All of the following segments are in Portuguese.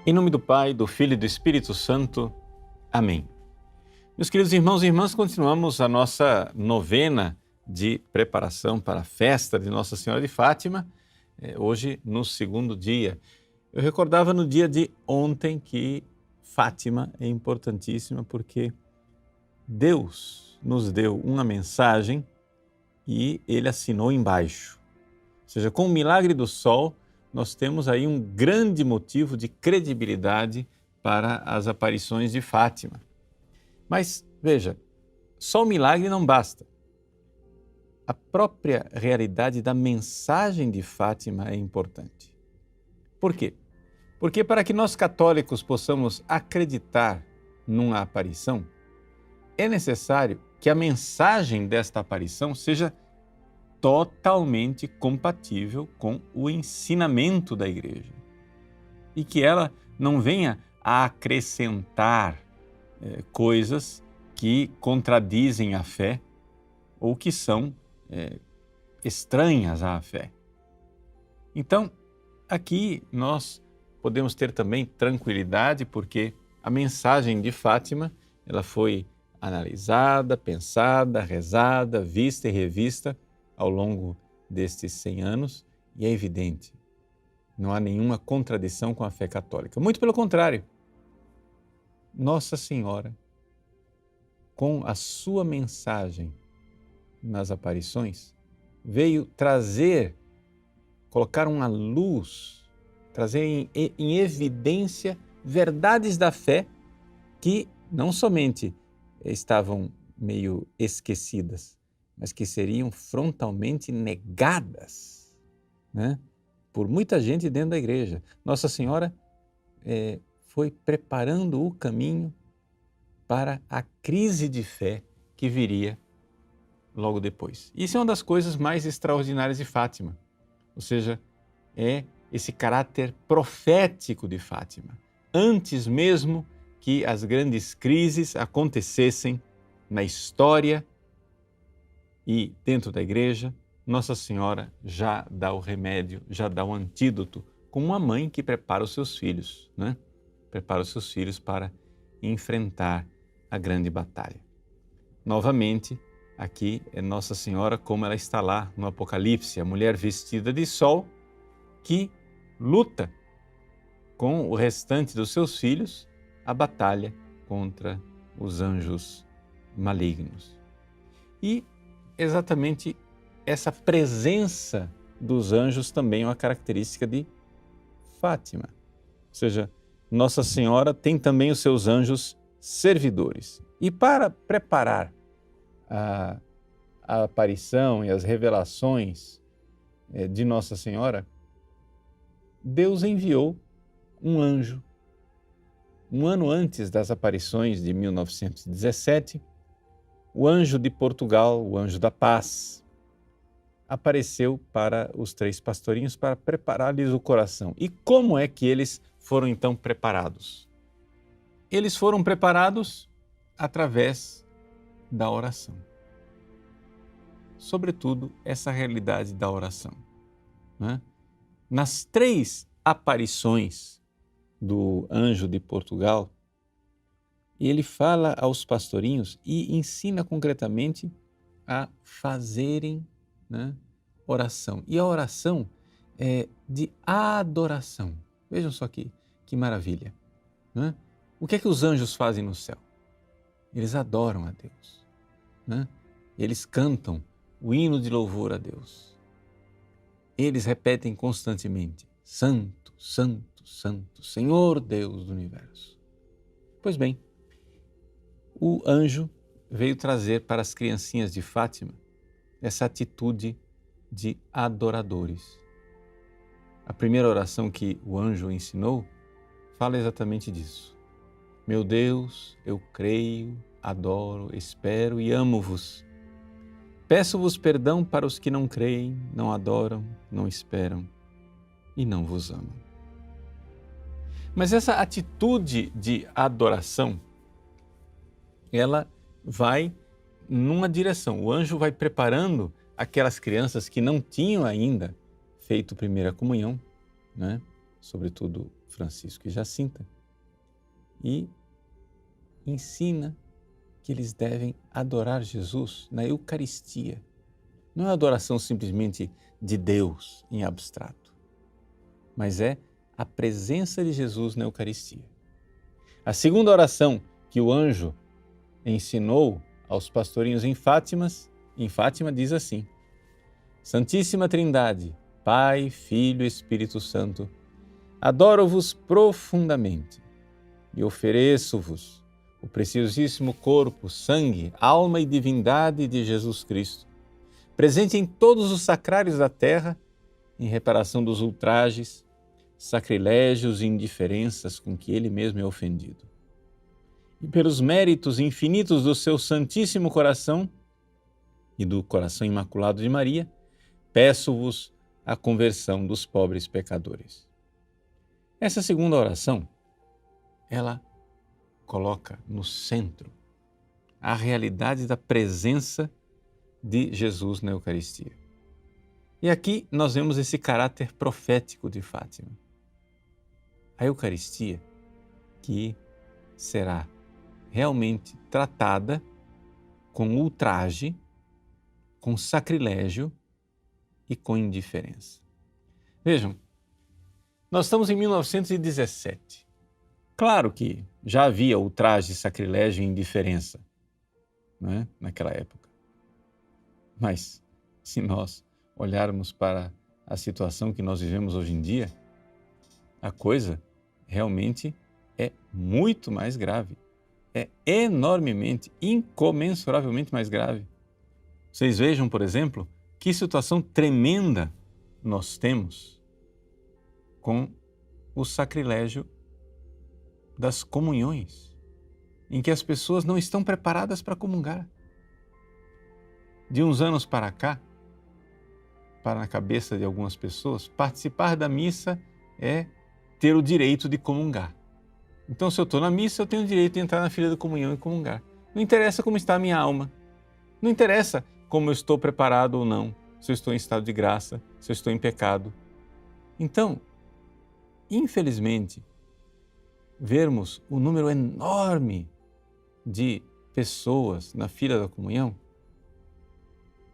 Em nome do Pai, do Filho e do Espírito Santo. Amém. Meus queridos irmãos e irmãs, continuamos a nossa novena de preparação para a festa de Nossa Senhora de Fátima, hoje no segundo dia. Eu recordava no dia de ontem que Fátima é importantíssima porque Deus nos deu uma mensagem e Ele assinou embaixo. Ou seja, com o milagre do sol, nós temos aí um grande motivo de credibilidade para as aparições de Fátima. Mas, veja, só o milagre não basta. A própria realidade da mensagem de Fátima é importante. Por quê? Porque para que nós católicos possamos acreditar numa aparição, é necessário que a mensagem desta aparição seja totalmente compatível com o ensinamento da Igreja e que ela não venha a acrescentar coisas que contradizem a fé ou que são estranhas à fé. Então, aqui nós podemos ter também tranquilidade porque a mensagem de Fátima ela foi analisada, pensada, rezada, vista e revista ao longo destes 100 anos e é evidente, não há nenhuma contradição com a fé católica. Muito pelo contrário, Nossa Senhora, com a sua mensagem nas aparições, veio trazer, colocar uma luz, trazer em evidência verdades da fé que não somente estavam meio esquecidas, mas que seriam frontalmente negadas, né, por muita gente dentro da igreja. Nossa Senhora foi preparando o caminho para a crise de fé que viria logo depois. Isso é uma das coisas mais extraordinárias de Fátima, ou seja, é esse caráter profético de Fátima. Antes mesmo que as grandes crises acontecessem na história e dentro da igreja, Nossa Senhora já dá o remédio, já dá o antídoto, como uma mãe que prepara os seus filhos, né? Prepara os seus filhos para enfrentar a grande batalha. Novamente, aqui é Nossa Senhora como ela está lá no Apocalipse, a mulher vestida de sol que luta com o restante dos seus filhos a batalha contra os anjos malignos. E exatamente essa presença dos anjos também é uma característica de Fátima. Ou seja, Nossa Senhora tem também os seus anjos servidores. E para preparar a aparição e as revelações de Nossa Senhora, Deus enviou um anjo. Um ano antes das aparições de 1917, o anjo de Portugal, o anjo da paz, apareceu para os 3 pastorinhos para preparar-lhes o coração. E como é que eles foram então preparados? Eles foram preparados através da oração. Sobretudo, essa realidade da oração, né? Nas 3 aparições do anjo de Portugal, ele fala aos pastorinhos e ensina concretamente a fazerem, né, oração. E a oração é de adoração. Vejam só que maravilha, né? O que é que os anjos fazem no céu? Eles adoram a Deus, né? Eles cantam o hino de louvor a Deus. Eles repetem constantemente: Santo, Santo, Santo, Senhor Deus do Universo. Pois bem, o anjo veio trazer para as criancinhas de Fátima essa atitude de adoradores. A primeira oração que o anjo ensinou fala exatamente disso. Meu Deus, eu creio, adoro, espero e amo-vos. Peço-vos perdão para os que não creem, não adoram, não esperam e não vos amam. Mas essa atitude de adoração, ela vai numa direção. O anjo vai preparando aquelas crianças que não tinham ainda feito primeira comunhão, né? Sobretudo Francisco e Jacinta e ensina que eles devem adorar Jesus na Eucaristia. Não é adoração simplesmente de Deus em abstrato, mas é a presença de Jesus na Eucaristia. A segunda oração que o anjo ensinou aos pastorinhos em Fátima diz assim: Santíssima Trindade, Pai, Filho e Espírito Santo, adoro-vos profundamente e ofereço-vos o preciosíssimo corpo, sangue, alma e divindade de Jesus Cristo, presente em todos os sacrários da terra, em reparação dos ultrajes, sacrilégios e indiferenças com que ele mesmo é ofendido. E pelos méritos infinitos do seu Santíssimo Coração e do Coração Imaculado de Maria, peço-vos a conversão dos pobres pecadores. Essa segunda oração, ela coloca no centro a realidade da presença de Jesus na Eucaristia. E aqui nós vemos esse caráter profético de Fátima. A Eucaristia que será realmente tratada com ultraje, com sacrilégio e com indiferença. Vejam, nós estamos em 1917. Claro que já havia ultraje, sacrilégio e indiferença, não é? Naquela época. Mas, se nós olharmos para a situação que nós vivemos hoje em dia, a coisa realmente é muito mais grave. É enormemente, incomensuravelmente mais grave. Vocês vejam, por exemplo, que situação tremenda nós temos com o sacrilégio das comunhões, em que as pessoas não estão preparadas para comungar. De uns anos para cá, para na cabeça de algumas pessoas, participar da missa é ter o direito de comungar. Então, se eu estou na missa, eu tenho o direito de entrar na fila da comunhão e comungar. Não interessa como está a minha alma, não interessa como eu estou preparado ou não, se eu estou em estado de graça, se eu estou em pecado. Então, infelizmente, vermos o número enorme de pessoas na fila da comunhão,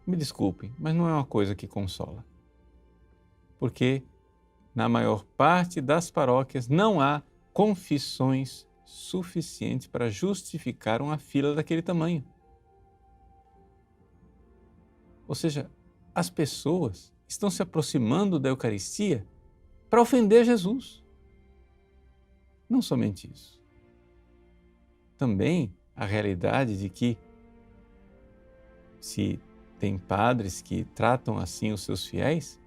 me desculpem, mas não é uma coisa que consola. Porque na maior parte das paróquias não há confissões suficientes para justificar uma fila daquele tamanho. Ou seja, as pessoas estão se aproximando da Eucaristia para ofender Jesus. Não somente isso. Também a realidade de que, se tem padres que tratam assim os seus fiéis,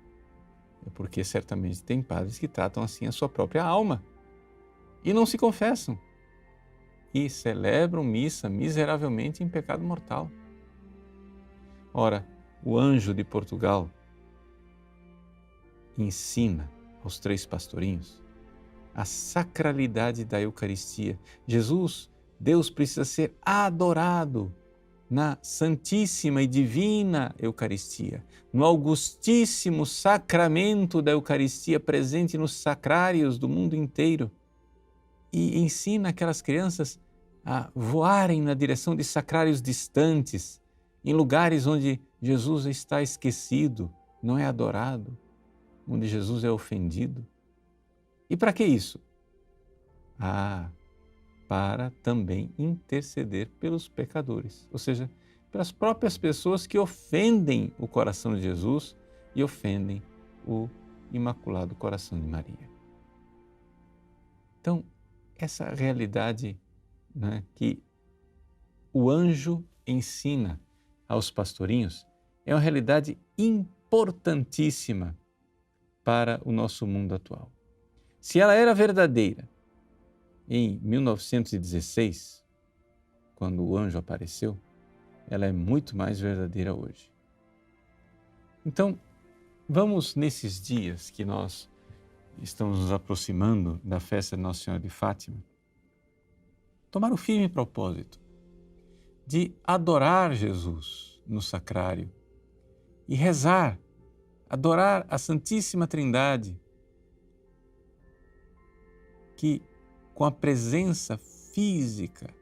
é porque certamente tem padres que tratam assim a sua própria alma e não se confessam e celebram missa miseravelmente em pecado mortal. Ora, o anjo de Portugal ensina aos 3 pastorinhos a sacralidade da Eucaristia. Jesus, Deus, precisa ser adorado na Santíssima e Divina Eucaristia, no Augustíssimo Sacramento da Eucaristia presente nos sacrários do mundo inteiro. E ensina aquelas crianças a voarem na direção de sacrários distantes, em lugares onde Jesus está esquecido, não é adorado, onde Jesus é ofendido. E para que isso? Para também interceder pelos pecadores, ou seja, pelas próprias pessoas que ofendem o coração de Jesus e ofendem o Imaculado Coração de Maria. Então, essa realidade, né, que o anjo ensina aos pastorinhos é uma realidade importantíssima para o nosso mundo atual. Se ela era verdadeira em 1916, quando o anjo apareceu, ela é muito mais verdadeira hoje. Então, vamos nesses dias que nós estamos nos aproximando da festa de Nossa Senhora de Fátima, tomar o firme propósito de adorar Jesus no sacrário e rezar, adorar a Santíssima Trindade, que com a presença física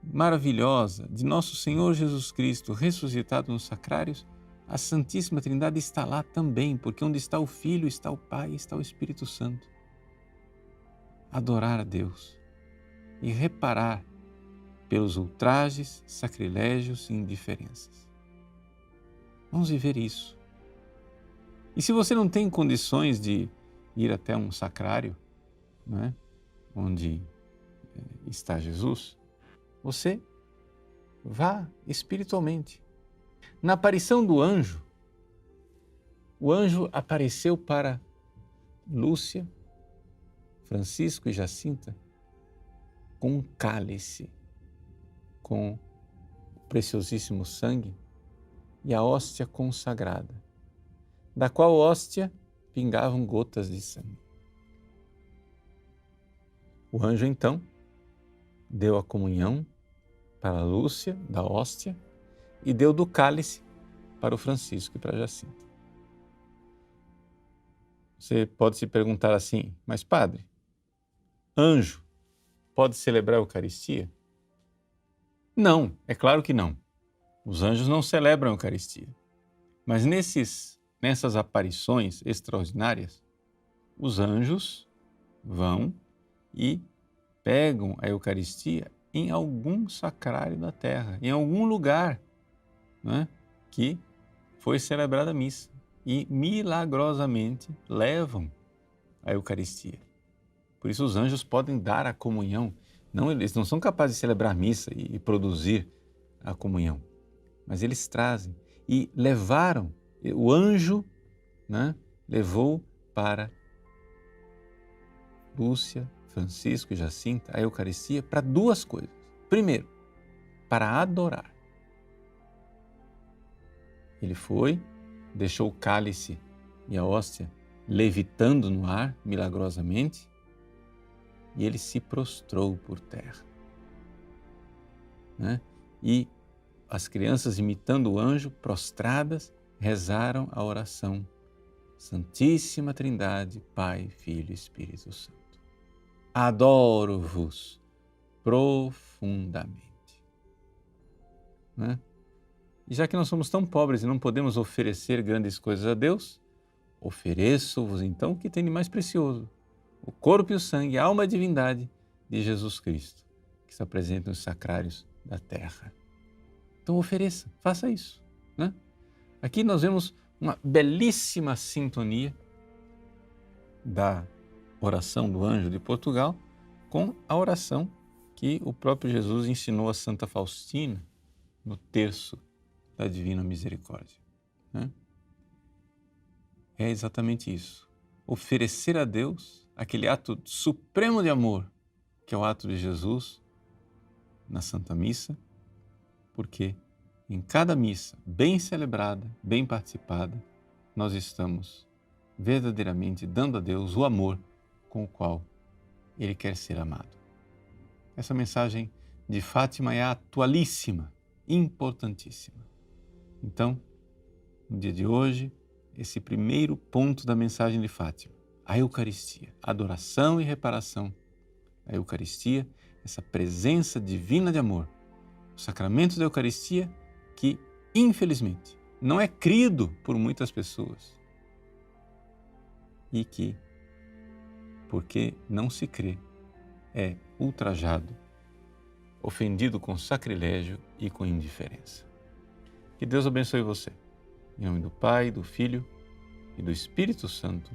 maravilhosa de nosso Senhor Jesus Cristo ressuscitado nos sacrários, a Santíssima Trindade está lá também, porque onde está o Filho, está o Pai, está o Espírito Santo. Adorar a Deus e reparar pelos ultrajes, sacrilégios e indiferenças. Vamos viver isso. E se você não tem condições de ir até um sacrário, não é? Onde está Jesus, você vá espiritualmente. Na aparição do anjo, o anjo apareceu para Lúcia, Francisco e Jacinta com um cálice, com o preciosíssimo sangue e a hóstia consagrada, da qual hóstia pingavam gotas de sangue. O anjo, então, deu a comunhão para Lúcia, da hóstia, e deu do cálice para o Francisco e para a Jacinta. Você pode se perguntar assim, mas padre, anjo pode celebrar a Eucaristia? Não, é claro que não. Os anjos não celebram a Eucaristia. Mas nessas aparições extraordinárias, os anjos vão e pegam a Eucaristia em algum sacrário da terra, em algum lugar, né, que foi celebrada a missa, e milagrosamente levam a Eucaristia. Por isso os anjos podem dar a comunhão. Não, eles não são capazes de celebrar a missa e produzir a comunhão, mas eles trazem e levaram. O anjo, né, levou para Lúcia, Francisco e Jacinta a Eucaristia para duas coisas. Primeiro, para adorar. Ele foi, deixou o cálice e a hóstia levitando no ar milagrosamente e ele se prostrou por terra, né? E as crianças, imitando o anjo, prostradas, rezaram a oração: Santíssima Trindade, Pai, Filho e Espírito Santo. Adoro-vos profundamente. Né? E já que nós somos tão pobres e não podemos oferecer grandes coisas a Deus, ofereço-vos então o que tem de mais precioso, o corpo e o sangue, a alma e a divindade de Jesus Cristo, que está presente nos sacrários da terra. Então ofereça, faça isso. Né? Aqui nós vemos uma belíssima sintonia da oração do anjo de Portugal com a oração que o próprio Jesus ensinou a Santa Faustina no terço da Divina Misericórdia. Né? É exatamente isso. Oferecer a Deus aquele ato supremo de amor, que é o ato de Jesus na Santa Missa, porque em cada missa bem celebrada, bem participada, nós estamos verdadeiramente dando a Deus o amor com o qual Ele quer ser amado. Essa mensagem de Fátima é atualíssima, importantíssima. Então, no dia de hoje, esse primeiro ponto da mensagem de Fátima, a Eucaristia, adoração e reparação da Eucaristia, essa presença divina de amor, o sacramento da Eucaristia que, infelizmente, não é crido por muitas pessoas e que, porque não se crê, é ultrajado, ofendido com sacrilégio e com indiferença. Que Deus abençoe você. Em nome do Pai, do Filho e do Espírito Santo.